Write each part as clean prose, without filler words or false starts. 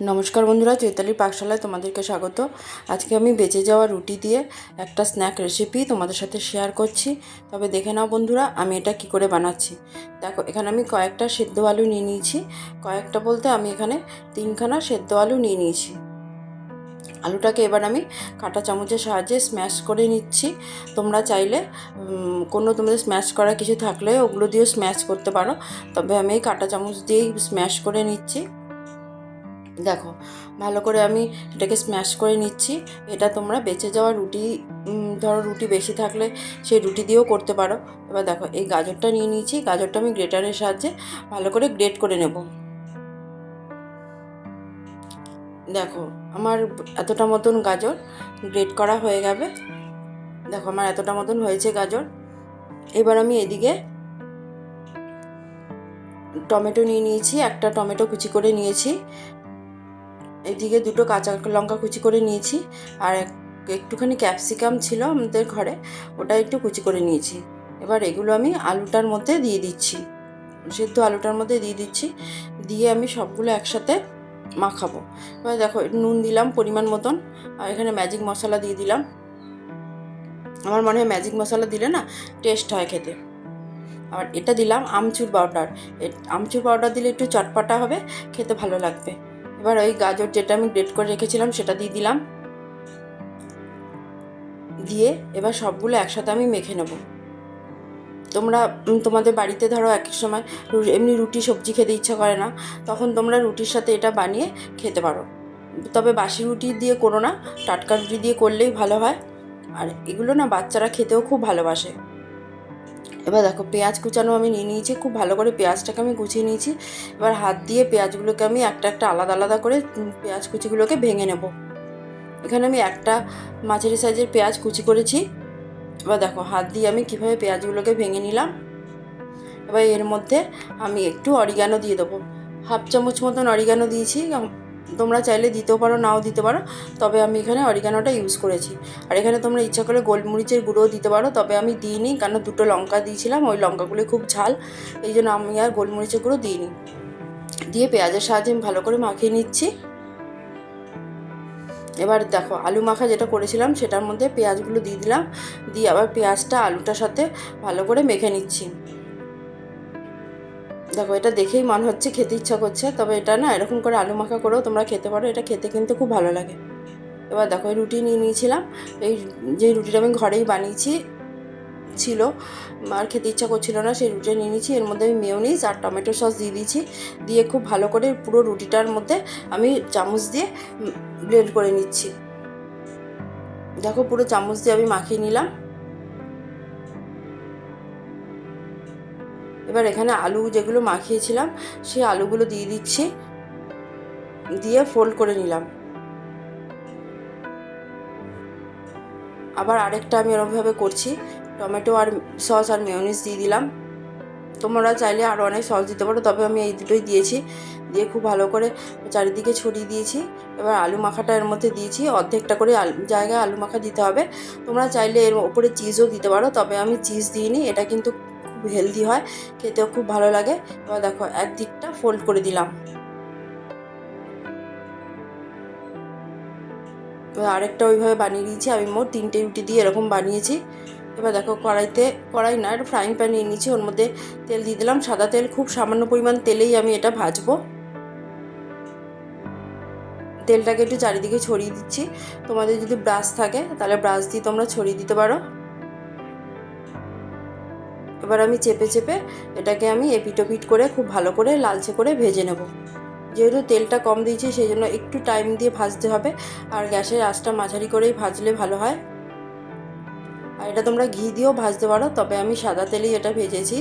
নমস্কার বন্ধুরা, চৈতালির পাকশালায় তোমাদেরকে স্বাগত। আজকে আমি বেঁচে যাওয়া রুটি দিয়ে একটা স্ন্যাক রেসিপি তোমাদের সাথে শেয়ার করছি। তবে দেখে নাও বন্ধুরা, আমি এটা কি করে বানাচ্ছি। দেখো, এখানে আমি কয়েকটা সেদ্ধ আলু নিয়ে নিয়েছি। কয়েকটা বলতে আমি এখানে 3খানা সেদ্ধ আলু নিয়ে নিয়েছি। আলুটাকে এবার আমি কাঁটা চামচের সাহায্যে স্ম্যাশ করে নিচ্ছি। তোমরা চাইলে তোমাদের স্ম্যাশ করা কিছু থাকলে ওগুলো দিয়েও স্ম্যাশ করতে পারো, তবে আমি এই কাঁটা চামচ দিয়েই স্ম্যাশ করে নিচ্ছি। দেখো, ভালো করে আমি এটাকে স্ম্যাশ করে নিচ্ছি। এটা তোমরা বেঁচে যাওয়া রুটি, ধরো রুটি বেশি থাকলে সেই রুটি দিয়েও করতে পারো। এবার দেখো, এই গাজরটা নিয়ে নিয়েছি। গাজরটা আমি গ্রেটারের সাহায্যে ভালো করে গ্রেট করে নেব। দেখো, আমার এতটা মতন গাজর গ্রেট করা হয়ে যাবে। দেখো, আমার এতটা মতন হয়েছে গাজর। এবার আমি এদিকে টমেটো নিয়ে নিয়েছি। একটা টমেটো কুচি করে নিয়েছি। এদিকে 2টো কাঁচা লঙ্কা কুচি করে নিয়েছি। আর একটুখানি ক্যাপসিকাম ছিল আমাদের ঘরে, ওটা একটু কুচি করে নিয়েছি। এবার এগুলো আমি আলুটার মধ্যে দিয়ে দিচ্ছি, সেদ্ধ আলুটার মধ্যে দিয়ে দিচ্ছি। দিয়ে আমি সবগুলো একসাথে মাখাবো। এবার দেখো, নুন দিলাম পরিমাণ মতন, আর এখানে ম্যাজিক মশলা দিয়ে দিলাম। আমার মনে হয় ম্যাজিক মশলা দিলে না টেস্ট হয় খেতে। আর এটা দিলাম আমচুর পাউডার। আমচুর পাউডার দিলে একটু চটপটা হবে, খেতে ভালো লাগবে। এবার ওই গাজর যেটা আমি গ্রেট করে রেখেছিলাম সেটা দিয়ে দিলাম। দিয়ে এবার সবগুলো একসাথে আমি মেখে নেব। তোমরা তোমাদের বাড়িতে ধরো এক এক সময় এমনি রুটি সবজি খেতে ইচ্ছা করে না, তখন তোমরা রুটির সাথে এটা বানিয়ে খেতে পারো। তবে বাসি রুটি দিয়ে করো না, টাটকা রুটি দিয়ে করলেই ভালো হয়। আর এগুলো না বাচ্চারা খেতেও খুব ভালোবাসে। এবার দেখো, পেঁয়াজ কুচানো আমি নিয়ে নিয়েছি। খুব ভালো করে পেঁয়াজটাকে আমি কুচিয়ে নিয়েছি। এবার হাত দিয়ে পেঁয়াজগুলোকে আমি একটা একটা আলাদা আলাদা করে পেঁয়াজ কুচিগুলোকে ভেঙে নেব। এখানে আমি একটা মাঝারি সাইজের পেঁয়াজ কুচি করেছি। এবার দেখো, হাত দিয়ে আমি কীভাবে পেঁয়াজগুলোকে ভেঙে নিলাম। এবার এর মধ্যে আমি একটু অরিগানো দিয়ে দেবো। 1/2 চামচ মতন অরিগানো দিয়েছি। তোমরা চাইলে দিতেও পারো, নাও দিতে পারো, তবে আমি এখানে অরিগানোটা ইউজ করেছি। আর এখানে তোমরা ইচ্ছা করে গোলমরিচের গুঁড়োও দিতে পারো, তবে আমি দিইনি, কারণ 2টো লঙ্কা দিয়েছিলাম, ওই লঙ্কাগুলো খুব ঝাল, এই জন্য আমি আর গোলমরিচের গুঁড়ো দিইনি। দিয়ে পেঁয়াজের সাহায্যে আমি ভালো করে মাখিয়ে নিচ্ছি। এবার দেখো, আলু মাখা যেটা করেছিলাম সেটার মধ্যে পেঁয়াজগুলো দিয়ে দিলাম। দিয়ে আবার পেঁয়াজটা আলুটার সাথে ভালো করে মেখে নিচ্ছি। দেখো, এটা দেখেই মনে হচ্ছে খেতে ইচ্ছা করছে, তবে এটা না এরকম করে আলু মাখা করেও তোমরা খেতে পারো, এটা খেতে কিন্তু খুব ভালো লাগে। এবার দেখো, এই রুটি নিয়ে নিয়েছিলাম। এই যে রুটিটা আমি ঘরেই বানিয়েছি ছিল, আর খেতে ইচ্ছা করছিল না, সেই রুটিটা নিয়ে নিয়েছি। এর মধ্যে আমি মেয়োনিজ আর টমেটো সস দিয়ে দিয়েছি। দিয়ে খুব ভালো করে পুরো রুটিটার মধ্যে আমি চামচ দিয়ে ব্লেন্ড করে নিচ্ছি। দেখো, পুরো চামচ দিয়ে আমি মাখিয়ে নিলাম। এবার এখানে আলু যেগুলো মাখিয়েছিলাম সেই আলুগুলো দিয়ে দিচ্ছি, দিয়ে ফোল্ড করে নিলাম। আবার আরেকটা আমি এরকমভাবে করছি, টমেটো আর সস আর মেয়োনিজ দিয়ে দিলাম। তোমরা চাইলে আরও অনেক সস দিতে পারো, তবে আমি এই দুটোই দিয়েছি। দিয়ে খুব ভালো করে চারিদিকে ছড়িয়ে দিয়েছি। এবার আলু মাখাটা এর মধ্যে দিয়েছি। অর্ধেকটা করে জায়গায় আলু মাখা দিতে হবে। তোমরা চাইলে এর ওপরে চিজও দিতে পারো, তবে আমি চিজ দিইনি। এটা কিন্তু খুব হেলদি হয়, খেতেও খুব ভালো লাগে। এবার দেখো, একদিকটা ফোল্ড করে দিলাম। এবার আরেকটা ওইভাবে বানিয়ে দিয়েছি। আমি মোট 3টে রুটি দিয়ে এরকম বানিয়েছি। এবার দেখো, কড়াই না, একটা ফ্রাইং প্যান নিয়ে নিয়েছি। ওর মধ্যে তেল দিয়ে দিলাম, সাদা তেল। খুব সামান্য পরিমাণ তেলেই আমি এটা ভাজবো। তেলটাকে একটু চারিদিকে ছড়িয়ে দিচ্ছি। তোমাদের যদি ব্রাশ থাকে তাহলে ব্রাশ দিয়ে তোমরা ছড়িয়ে দিতে পারো। এবার আমি চেপে চেপে এটাকে আমি এপিটোপিট করে খুব ভালো করে লালচে করে ভেজে নেব। যেহেতু তেলটা কম দিয়েছি সেই জন্য একটু টাইম দিয়ে ভাজতে হবে, আর গ্যাসের আঁচটা মাঝারি করেই ভাজলে ভালো হয়। আর এটা তোমরা ঘি দিয়েও ভাজতে পারো, তবে আমি সাদা তেলেই এটা ভেজেছি।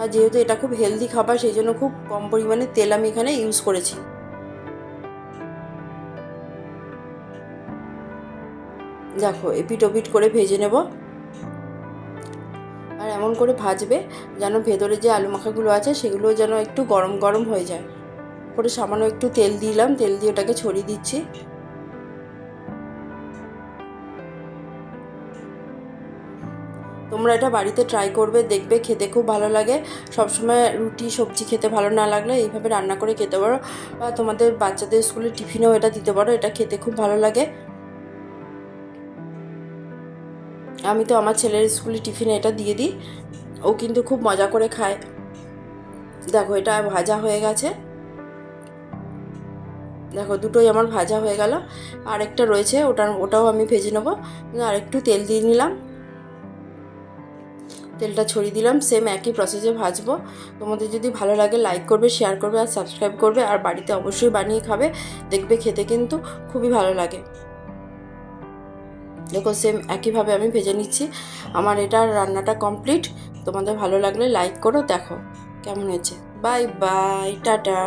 আর যেহেতু এটা খুব হেলদি খাবার, সেই জন্য খুব কম পরিমাণে তেল আমি এখানে ইউজ করেছি। দেখো, এপিট ওপিট করে ভেজে নেব। আর এমন করে ভাজবে যেন ভেতরে যে আলু মাখাগুলো আছে সেগুলো যেন একটু গরম গরম হয়ে যায়। পরে সামান্য একটু তেল দিলাম, তেল দিয়ে ওটাকে ছড়িয়ে দিচ্ছি। তোমরা এটা বাড়িতে ট্রাই করবে, দেখবে খেতে খুব ভালো লাগে। সবসময় রুটি সবজি খেতে ভালো না লাগলে এইভাবে রান্না করে খেতে পারো, বা তোমাদের বাচ্চাদের স্কুলে টিফিনেও এটা দিতে পারো। এটা খেতে খুব ভালো লাগে। আমি তো আমার ছেলের স্কুলে টিফিনে এটা দিয়ে দিই, ও কিন্তু খুব মজা করে খায়। দেখো এটা ভাজা হয়ে গেছে, দেখো দুটোই আমার ভাজা হয়ে গেল। আরেকটা রয়েছে, ওটাও আমি ভেজে নেবো। আর একটু তেল দিয়ে নিলাম, তেলটা ছড়িয়ে দিলাম, সেম একই প্রসেসে ভাজবো। তোমাদের যদি ভালো লাগে লাইক করবে, শেয়ার করবে আর সাবস্ক্রাইব করবে, আর বাড়িতে অবশ্যই বানিয়ে খাবে, দেখবে খেতে কিন্তু খুবই ভালো লাগে। দেখো সেম একইভাবে আমি ভেজে নিচ্ছি। আমার এটা রান্নাটা কমপ্লিট। তোমাদের ভালো লাগলে লাইক করো, দেখো কেমন হয়েছে। Bye bye, tata.